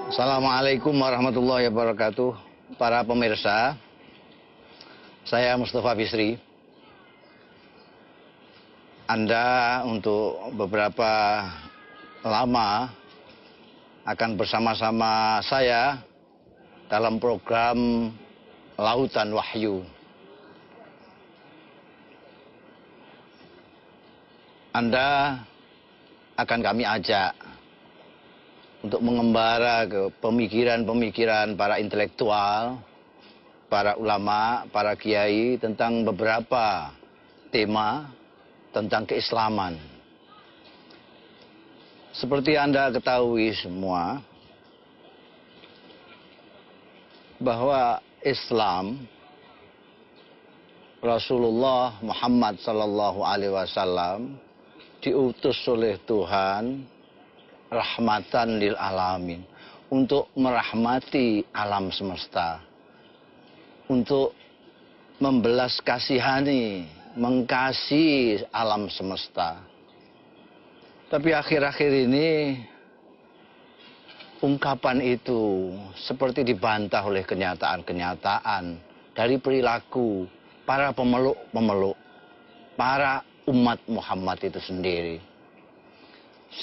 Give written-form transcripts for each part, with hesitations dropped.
Assalamualaikum warahmatullahi wabarakatuh. Para pemirsa, saya Mustafa Bisri. Anda untuk beberapa lama akan bersama-sama saya dalam program Lautan Wahyu. Anda akan kami ajak untuk mengembara ke pemikiran-pemikiran para intelektual, para ulama, para kiai tentang beberapa tema tentang keislaman. Seperti Anda ketahui semua, bahwa Islam, Rasulullah Muhammad SAW diutus oleh Tuhan rahmatan lil alamin, untuk merahmati alam semesta, untuk membelas kasihani, mengasihi alam semesta. Tapi akhir-akhir ini ungkapan itu seperti dibantah oleh kenyataan-kenyataan dari perilaku para pemeluk-pemeluk, para umat Muhammad itu sendiri.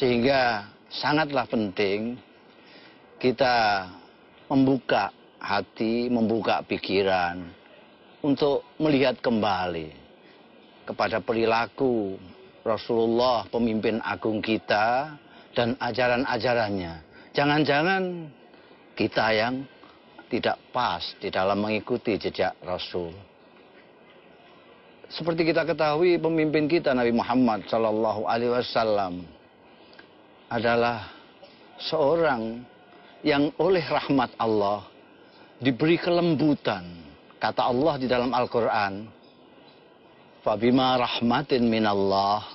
Sehingga sangatlah penting kita membuka hati, membuka pikiran untuk melihat kembali kepada perilaku Rasulullah, pemimpin agung kita, dan ajaran-ajarannya. Jangan-jangan kita yang tidak pas di dalam mengikuti jejak Rasul. Seperti kita ketahui, pemimpin kita Nabi Muhammad SAW adalah seorang yang oleh rahmat Allah diberi kelembutan. Kata Allah di dalam Al-Quran, "Fabima rahmatin minallah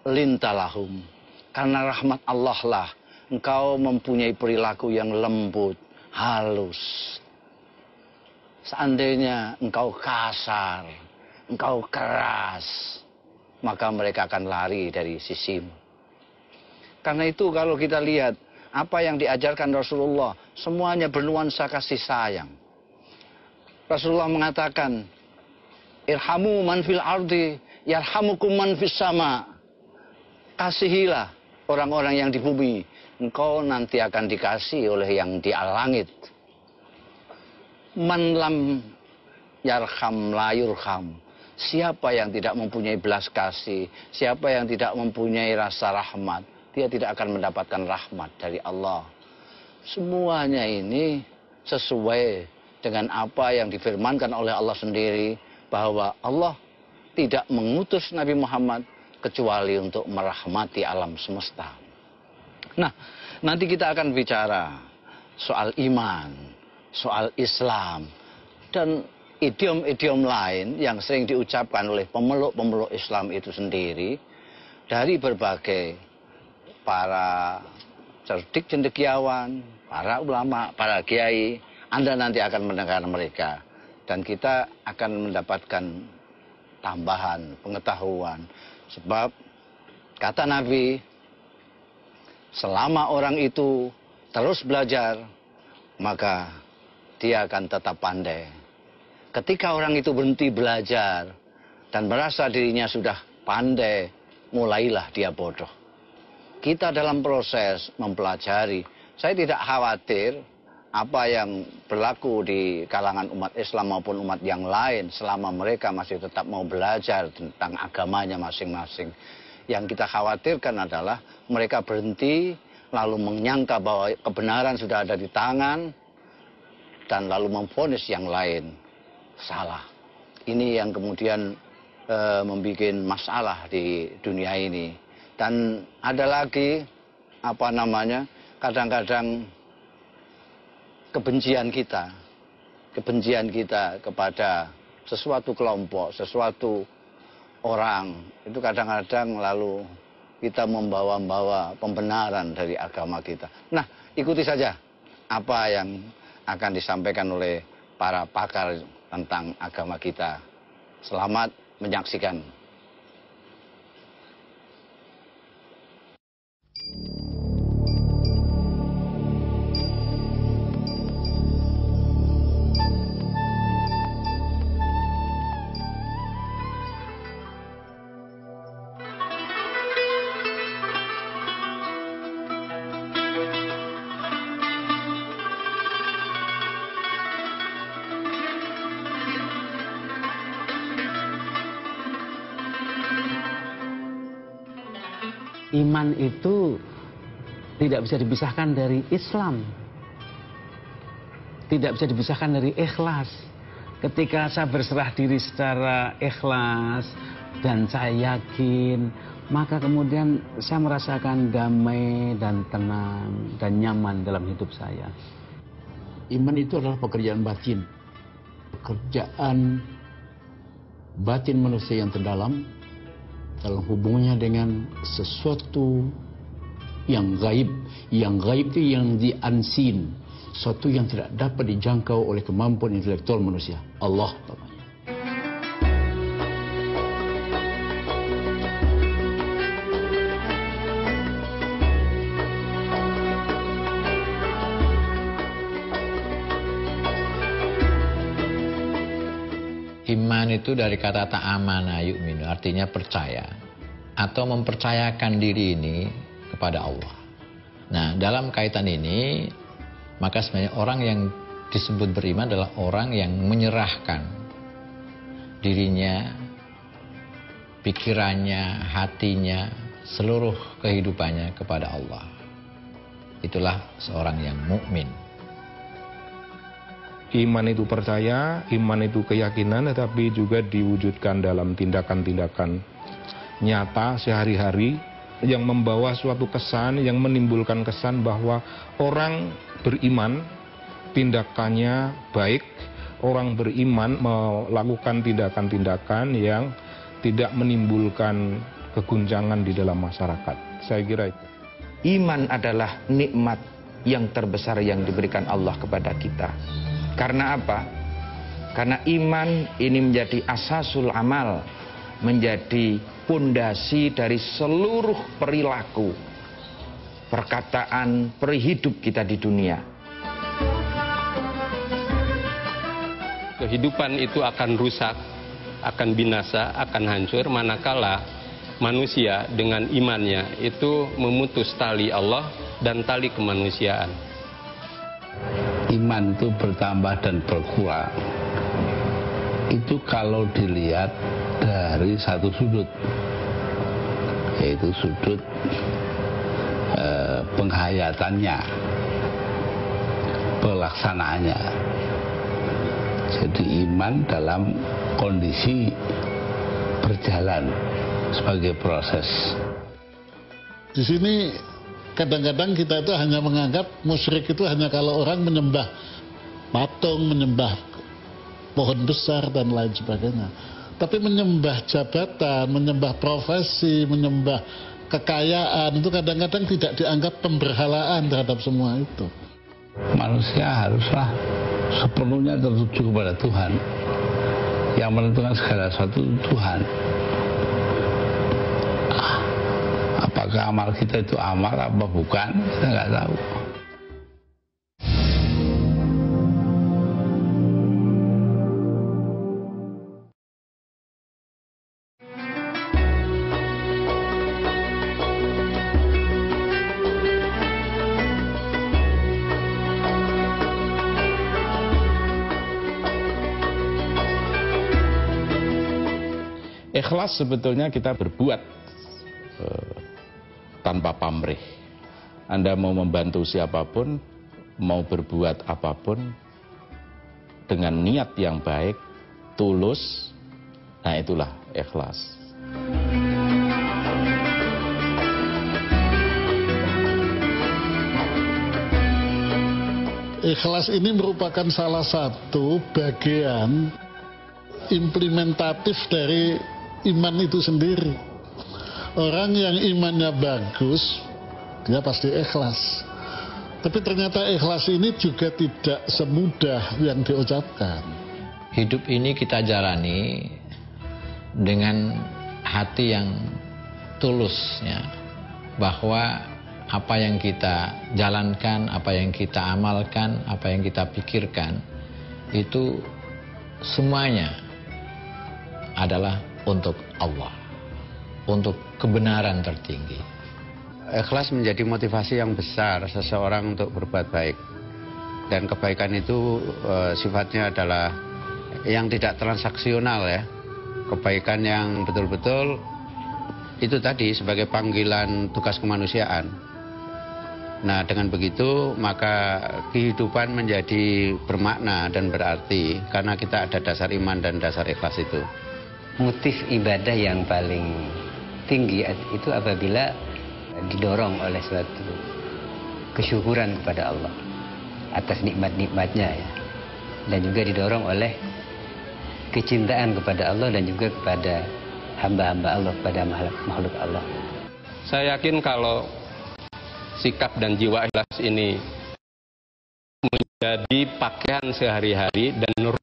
lintalahum." Karena rahmat Allah lah engkau mempunyai perilaku yang lembut, halus. Seandainya engkau kasar, engkau keras, maka mereka akan lari dari sisimu. Karena itu kalau kita lihat apa yang diajarkan Rasulullah, semuanya bernuansa kasih sayang. Rasulullah mengatakan, "Irhamu man fil ardi, yarhamukum man fis sama." Kasihilah orang-orang yang di bumi, engkau nanti akan dikasihi oleh yang di langit. Man lam yarham la yurham. Siapa yang tidak mempunyai belas kasih, siapa yang tidak mempunyai rasa rahmat, dia tidak akan mendapatkan rahmat dari Allah. Semuanya ini sesuai dengan apa yang difirmankan oleh Allah sendiri, bahwa Allah tidak mengutus Nabi Muhammad kecuali untuk merahmati alam semesta. Nah, nanti kita akan bicara soal iman, soal Islam, dan idiom-idiom lain yang sering diucapkan oleh pemeluk-pemeluk Islam itu sendiri dari berbagai para cerdik cendekiawan, para ulama, para kiai. Anda nanti akan mendengar mereka, dan kita akan mendapatkan tambahan pengetahuan. Sebab kata Nabi, selama orang itu terus belajar, maka dia akan tetap pandai. Ketika orang itu berhenti belajar dan merasa dirinya sudah pandai, mulailah dia bodoh. Kita dalam proses mempelajari, saya tidak khawatir apa yang berlaku di kalangan umat Islam maupun umat yang lain selama mereka masih tetap mau belajar tentang agamanya masing-masing. Yang kita khawatirkan adalah mereka berhenti lalu menyangka bahwa kebenaran sudah ada di tangan dan lalu memvonis yang lain salah. Ini yang kemudian membuat masalah di dunia ini. Dan ada lagi, kadang-kadang kebencian kita kepada sesuatu kelompok, sesuatu orang, itu kadang-kadang lalu kita membawa-bawa pembenaran dari agama kita. Nah, ikuti saja apa yang akan disampaikan oleh para pakar tentang agama kita. Selamat menyaksikan. Iman itu tidak bisa dipisahkan dari Islam. Tidak bisa dipisahkan dari ikhlas. Ketika saya berserah diri secara ikhlas dan saya yakin, maka kemudian saya merasakan damai dan tenang dan nyaman dalam hidup saya. Iman itu adalah pekerjaan batin. Pekerjaan batin manusia yang terdalam dalam hubungannya dengan sesuatu yang gaib. Yang gaib itu yang di unseen, sesuatu yang tidak dapat dijangkau oleh kemampuan intelektual manusia. Allah namanya. Iman itu dari kata ta'amana yu'minu, artinya percaya atau mempercayakan diri ini kepada Allah. Nah, dalam kaitan ini, maka sebenarnya orang yang disebut beriman adalah orang yang menyerahkan dirinya, pikirannya, hatinya, seluruh kehidupannya kepada Allah. Itulah seorang yang mukmin. Iman itu percaya, iman itu keyakinan, tetapi juga diwujudkan dalam tindakan-tindakan nyata sehari-hari yang membawa suatu kesan, yang menimbulkan kesan bahwa orang beriman tindakannya baik, orang beriman melakukan tindakan-tindakan yang tidak menimbulkan keguncangan di dalam masyarakat. Saya kira itu. Iman adalah nikmat yang terbesar yang diberikan Allah kepada kita. Karena apa? Karena iman ini menjadi asasul amal, menjadi pondasi dari seluruh perilaku, perkataan, perihidup kita di dunia. Kehidupan itu akan rusak, akan binasa, akan hancur manakala manusia dengan imannya itu memutus tali Allah dan tali kemanusiaan. Iman itu bertambah dan berkurang itu kalau dilihat dari satu sudut, yaitu sudut penghayatannya, pelaksanaannya. Jadi iman dalam kondisi berjalan sebagai proses. Di sini kadang-kadang kita itu hanya menganggap musyrik itu hanya kalau orang menyembah patung, menyembah pohon besar dan lain sebagainya. Tapi menyembah jabatan, menyembah profesi, menyembah kekayaan itu kadang-kadang tidak dianggap pemberhalaan terhadap semua itu. Manusia haruslah sepenuhnya tertuju kepada Tuhan. Yang menentukan segala sesuatu Tuhan. Apakah amal kita itu amal apa bukan, kita nggak tahu. Ikhlas sebetulnya kita berbuat tanpa pamrih. Anda mau membantu siapapun, mau berbuat apapun dengan niat yang baik, tulus, nah itulah ikhlas. Ikhlas ini merupakan salah satu bagian implementatif dari iman itu sendiri. Orang yang imannya bagus, dia pasti ikhlas. Tapi ternyata ikhlas ini juga tidak semudah yang diucapkan. Hidup ini kita jalani dengan hati yang tulus, ya, bahwa apa yang kita jalankan, apa yang kita amalkan, apa yang kita pikirkan, itu semuanya adalah untuk Allah, untuk kebenaran tertinggi. Ikhlas menjadi motivasi yang besar seseorang untuk berbuat baik. Dan kebaikan itu sifatnya adalah yang tidak transaksional, ya. Kebaikan yang betul-betul itu tadi sebagai panggilan tugas kemanusiaan. Nah, dengan begitu maka kehidupan menjadi bermakna dan berarti karena kita ada dasar iman dan dasar ikhlas itu. Motif ibadah yang paling tinggi itu apabila didorong oleh suatu kesyukuran kepada Allah atas nikmat-nikmatnya ya. Dan juga didorong oleh kecintaan kepada Allah dan juga kepada hamba-hamba Allah, kepada makhluk Allah. Saya yakin kalau sikap dan jiwa ikhlas ini menjadi pakaian sehari-hari dan ruh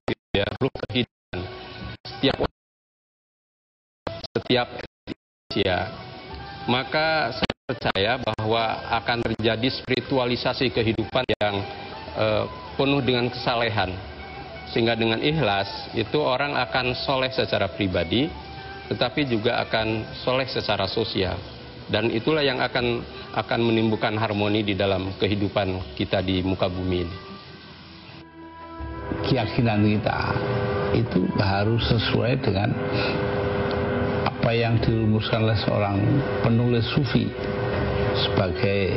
kehidupan setiap manusia, maka saya percaya bahwa akan terjadi spiritualisasi kehidupan yang penuh dengan kesalehan. Sehingga dengan ikhlas itu orang akan soleh secara pribadi, tetapi juga akan soleh secara sosial. Dan itulah yang akan menimbulkan harmoni di dalam kehidupan kita di muka bumi ini. Keyakinan kita itu harus sesuai dengan apa yang dirumuskan oleh seorang penulis sufi sebagai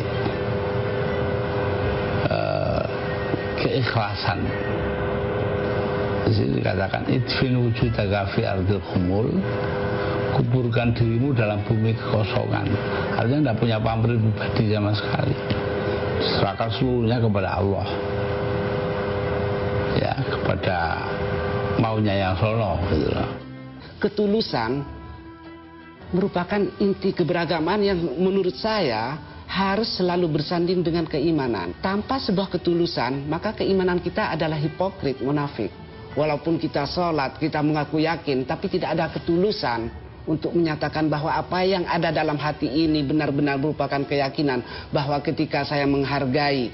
keikhlasan. Di sini dikatakan idfin wujudaka fi ardil khumul, kuburkan dirimu dalam bumi kekosongan. Artinya tidak punya pamrih pribadi sama sekali, serahkan seluruhnya kepada Allah, ya, kepada maunya yang sono gitu loh. Ketulusan merupakan inti keberagaman yang menurut saya harus selalu bersanding dengan keimanan. Tanpa sebuah ketulusan, maka keimanan kita adalah hipokrit, munafik. Walaupun kita sholat, kita mengaku yakin, tapi tidak ada ketulusan untuk menyatakan bahwa apa yang ada dalam hati ini benar-benar merupakan keyakinan bahwa ketika saya menghargai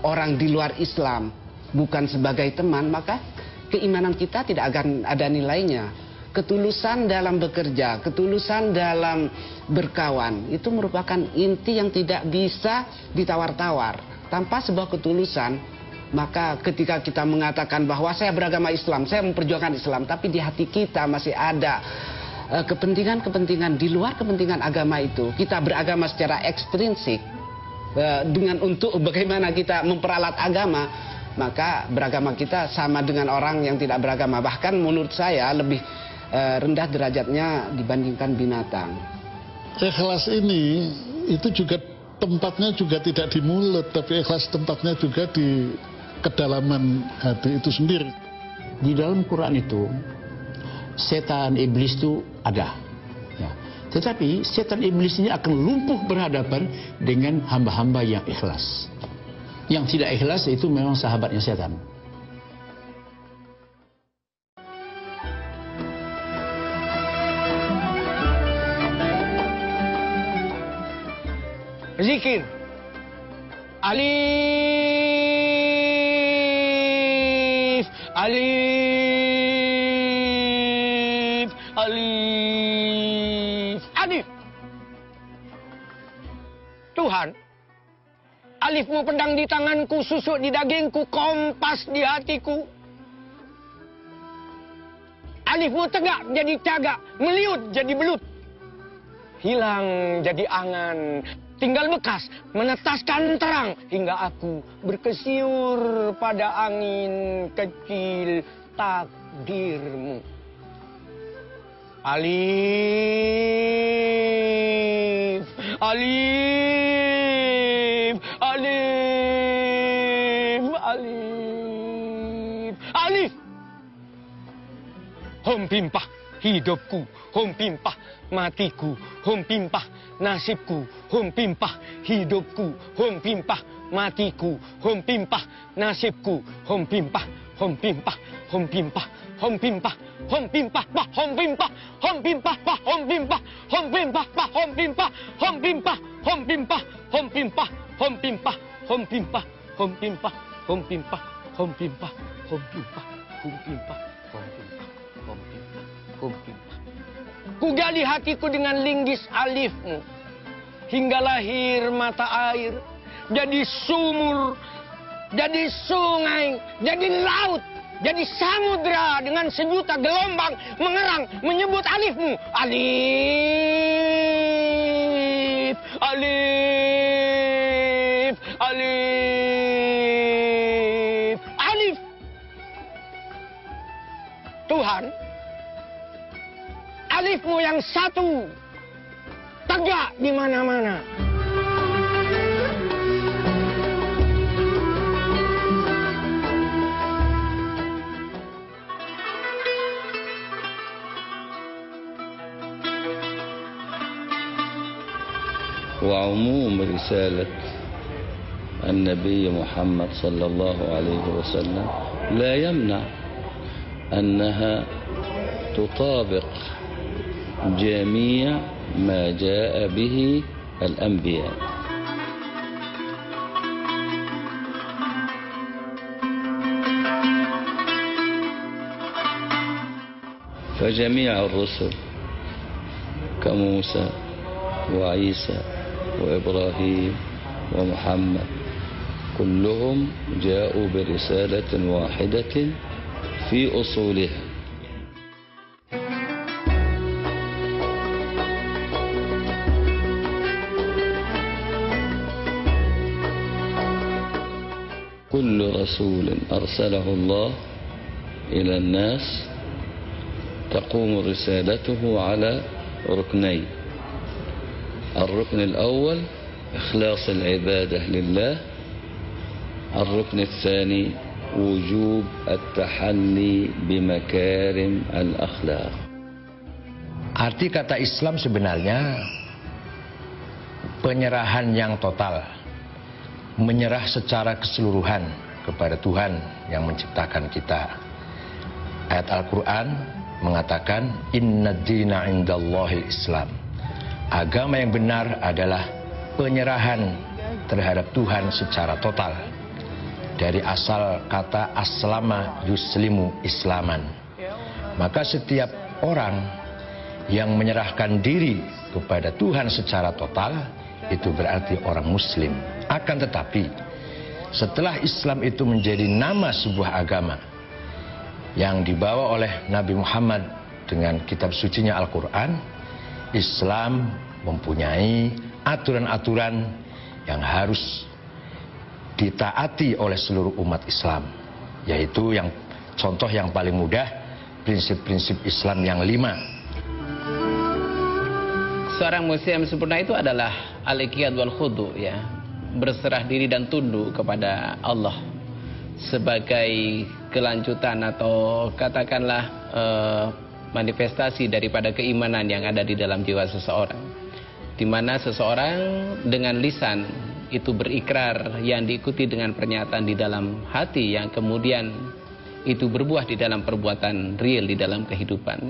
orang di luar Islam bukan sebagai teman, maka keimanan kita tidak akan ada nilainya. Ketulusan dalam bekerja, ketulusan dalam berkawan, itu merupakan inti yang tidak bisa ditawar-tawar. Tanpa sebuah ketulusan, maka ketika kita mengatakan bahwa saya beragama Islam, saya memperjuangkan Islam, tapi di hati kita masih ada kepentingan-kepentingan di luar kepentingan agama itu. Kita beragama secara ekstrinsik dengan untuk bagaimana kita memperalat agama, maka beragama kita sama dengan orang yang tidak beragama. Bahkan menurut saya lebih rendah derajatnya dibandingkan binatang. Ikhlas ini itu juga tempatnya juga tidak di mulut, tapi ikhlas tempatnya juga di kedalaman hati itu sendiri. Di dalam Quran itu setan iblis itu ada, ya. Tetapi setan iblis ini akan lumpuh berhadapan dengan hamba-hamba yang ikhlas. Yang tidak ikhlas itu memang sahabatnya setan. Zikir. Alif, alif, alif, alif. Tuhan, alifmu pedang di tanganku, susuk di dagingku, kompas di hatiku. Alifmu tegak jadi cagak, meliut jadi belut, hilang jadi angan, tinggal bekas menetaskan terang hingga aku berkesiur pada angin kecil takdirmu. Alif, alif, alif, alif, alif. Hom pimpah hidupku, hom pimpah matiku, hom pimpah nasibku, hom pimpah hidupku, hom pimpah matiku, hom pimpah nasibku, hom pimpah, hom pimpah, hom pimpah, hom pimpah, hom pimpah, bah hom pimpah, hom pimpah, bah hom pimpah, hom pimpah, bah hom pimpah, hom pimpah, hom pimpah, hom pimpah, hom pimpah, hom pimpah, hom pimpah, hom pimpah, hom pimpah, hom pimpah, hom pimpah, hom pimpah, hom pimpah, hom pimpah. Kugali hatiku dengan linggis alifmu, hingga lahir mata air, jadi sumur, jadi sungai, jadi laut, jadi samudra dengan sejuta gelombang mengerang menyebut alifmu. Alif, alif, alif, alif. Tuhan, alifmu yang satu tegak di mana-mana. وعموم رسالة النبي محمد صلى الله عليه وسلم لا يمنع أنها تطابق جميع ما جاء به الأنبياء. فجميع الرسل كموسى وعيسى وإبراهيم ومحمد كلهم جاءوا برسالة واحدة في أصولها. كل رسول أرسله الله إلى الناس تقوم رسالته على ركنين: الركن الأول إخلاص العبادة لله، الركن الثاني وجوب التحلي بمكارم الأخلاق. Arti kata Islam sebenarnya penyerahan yang total, menyerah secara keseluruhan kepada Tuhan yang menciptakan kita. Ayat Al-Quran mengatakan inna dina indallahil Islam. Agama yang benar adalah penyerahan terhadap Tuhan secara total. Dari asal kata aslama yuslimu islaman. Maka setiap orang yang menyerahkan diri kepada Tuhan secara total, itu berarti orang muslim. Akan tetapi, setelah Islam itu menjadi nama sebuah agama yang dibawa oleh Nabi Muhammad dengan kitab sucinya Al-Quran, Islam mempunyai aturan-aturan yang harus ditaati oleh seluruh umat Islam, yaitu yang contoh yang paling mudah, prinsip-prinsip Islam yang 5. Seorang muslim sempurna itu adalah al-iqyad wal khudu, ya, berserah diri dan tunduk kepada Allah sebagai kelanjutan atau katakanlah manifestasi daripada keimanan yang ada di dalam jiwa seseorang, di mana seseorang dengan lisan itu berikrar yang diikuti dengan pernyataan di dalam hati yang kemudian itu berbuah di dalam perbuatan real di dalam kehidupan.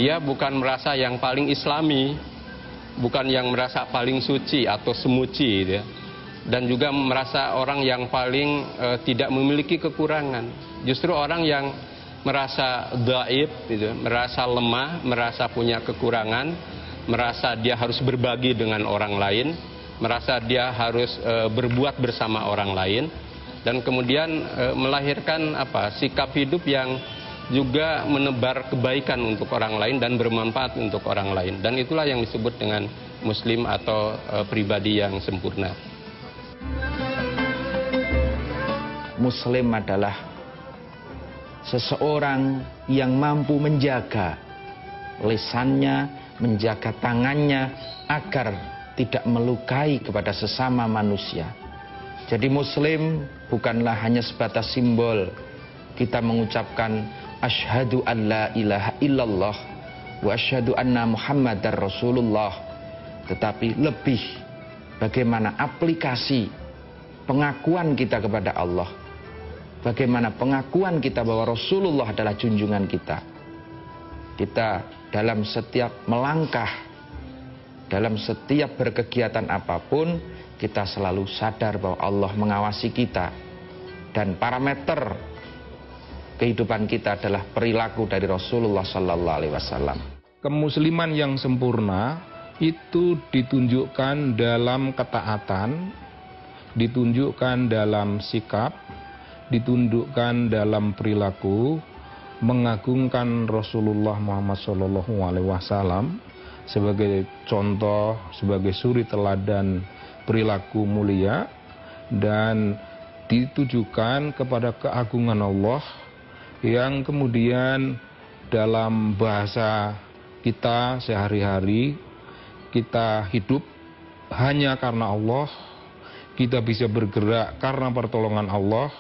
Dia bukan merasa yang paling islami, bukan yang merasa paling suci atau semuci, gitu ya. Dan juga merasa orang yang paling tidak memiliki kekurangan. Justru orang yang merasa dhaif, gitu, merasa lemah, merasa punya kekurangan, merasa dia harus berbagi dengan orang lain, merasa dia harus berbuat bersama orang lain, dan kemudian melahirkan sikap hidup yang juga menebar kebaikan untuk orang lain dan bermanfaat untuk orang lain. Dan itulah yang disebut dengan muslim atau pribadi yang sempurna. Muslim adalah seseorang yang mampu menjaga lisannya, menjaga tangannya agar tidak melukai kepada sesama manusia. Jadi muslim bukanlah hanya sebatas simbol kita mengucapkan asyhadu an la ilaha illallah wa asyhadu anna muhammadar rasulullah, tetapi lebih bagaimana aplikasi pengakuan kita kepada Allah, bagaimana pengakuan kita bahwa Rasulullah adalah junjungan kita. Kita dalam setiap melangkah, dalam setiap berkegiatan apapun, kita selalu sadar bahwa Allah mengawasi kita. Dan parameter kehidupan kita adalah perilaku dari Rasulullah Sallallahu Alaihi Wasallam. Kemusliman yang sempurna itu ditunjukkan dalam ketaatan, ditunjukkan dalam sikap, ditunjukkan dalam perilaku, mengagungkan Rasulullah Muhammad SAW sebagai contoh, sebagai suri teladan perilaku mulia, dan ditujukan kepada keagungan Allah yang kemudian dalam bahasa kita sehari-hari, kita hidup hanya karena Allah, kita bisa bergerak karena pertolongan Allah,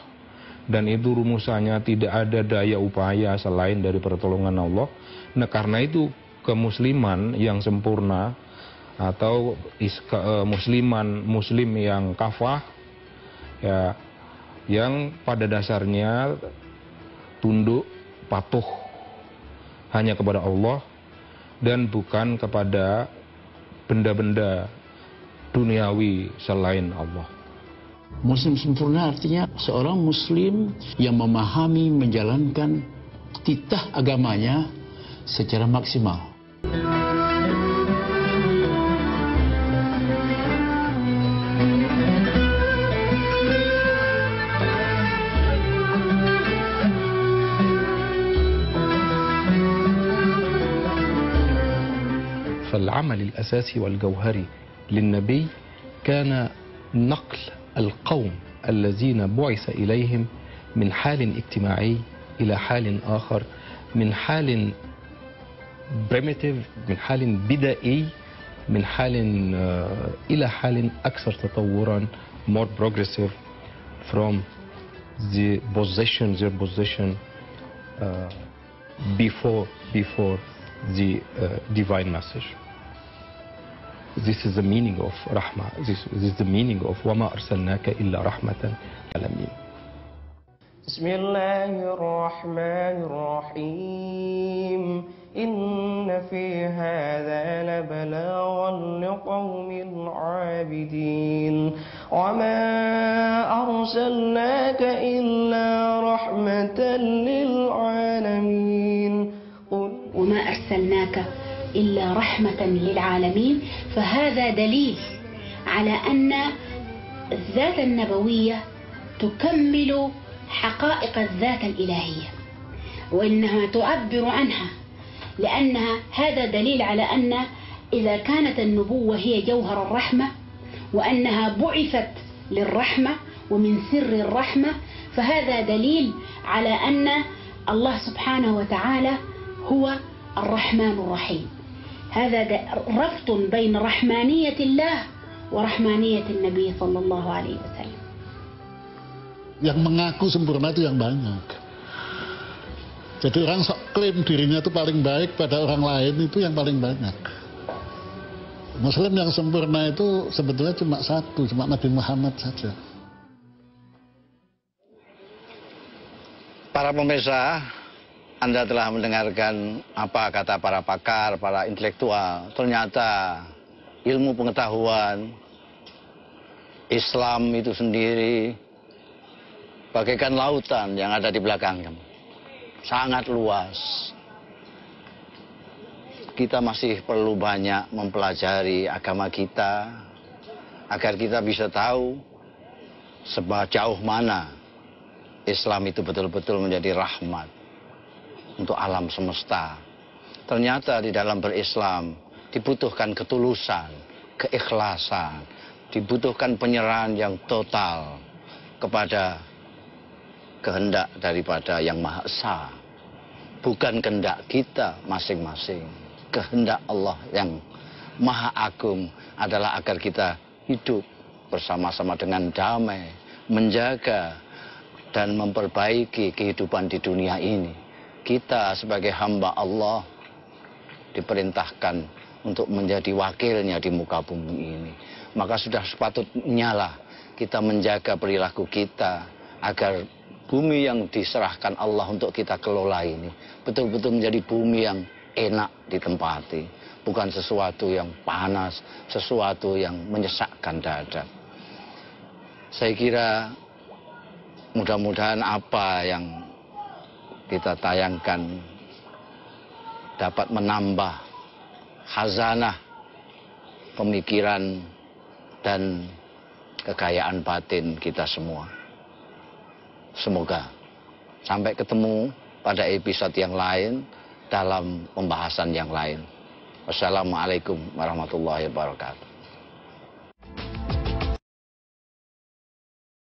dan itu rumusannya tidak ada daya upaya selain dari pertolongan Allah. Nah, karena itu kemusliman yang sempurna atau muslim yang kafah, ya, yang pada dasarnya tunduk patuh hanya kepada Allah dan bukan kepada benda-benda duniawi selain Allah. Muslim sempurna artinya seorang muslim yang memahami, menjalankan titah agamanya secara maksimal. فالعمل الأساسي والجوهري للنبي كان نقل القوم الذين بعث إليهم من حال اجتماعي إلى حال آخر، من حال primitive، من حال بدائي، من حال إلى حال أكثر تطورا، more progressive, from their position before the divine message. This is the meaning of Rahmah. This is the meaning of وَمَا أَرْسَلْنَاكَ إِلَّا رَحْمَةً لِلْعَالَمِينَ. بسم الله الرحمن الرحيم. إن في هذا لبلاغا لقوم عابدين وما أرسلناك إلا رحمة للعالمين. وما أرسلناك إلا رحمة للعالمين. فهذا دليل على أن الذات النبوية تكمل حقائق الذات الإلهية وإنها تعبر عنها، لأنها هذا دليل على أن إذا كانت النبوة هي جوهر الرحمة وأنها بعثت للرحمة ومن سر الرحمة، فهذا دليل على أن الله سبحانه وتعالى هو الرحمن الرحيم. هذا ربط بين رحمانية الله ورحمانية النبي صلى الله عليه وسلم. Yang mengaku sempurna itu yang banyak. Jadi orang sok klaim dirinya itu paling baik pada orang lain itu yang paling banyak. Muslim yang sempurna itu sebetulnya cuma satu, cuma Nabi Muhammad saja. Para pemirsa, Anda telah mendengarkan apa kata para pakar, para intelektual. Ternyata ilmu pengetahuan Islam itu sendiri bagaikan lautan yang ada di belakangnya. Sangat luas. Kita masih perlu banyak mempelajari agama kita agar kita bisa tahu sejauh mana Islam itu betul-betul menjadi rahmat untuk alam semesta. Ternyata di dalam berislam dibutuhkan ketulusan, keikhlasan, dibutuhkan penyerahan yang total kepada kehendak daripada Yang Maha Esa. Bukan kehendak kita masing-masing. Kehendak Allah yang Maha Agung adalah agar kita hidup bersama-sama dengan damai, menjaga dan memperbaiki kehidupan di dunia ini. Kita sebagai hamba Allah diperintahkan untuk menjadi wakilnya di muka bumi ini. Maka sudah sepatutnya lah kita menjaga perilaku kita agar bumi yang diserahkan Allah untuk kita kelola ini betul-betul menjadi bumi yang enak ditempati, bukan sesuatu yang panas, sesuatu yang menyesakkan dada. Saya kira mudah-mudahan apa yang kita tayangkan dapat menambah khazanah pemikiran dan kekayaan batin kita semua. Semoga sampai ketemu pada episode yang lain dalam pembahasan yang lain. Wassalamualaikum warahmatullahi wabarakatuh.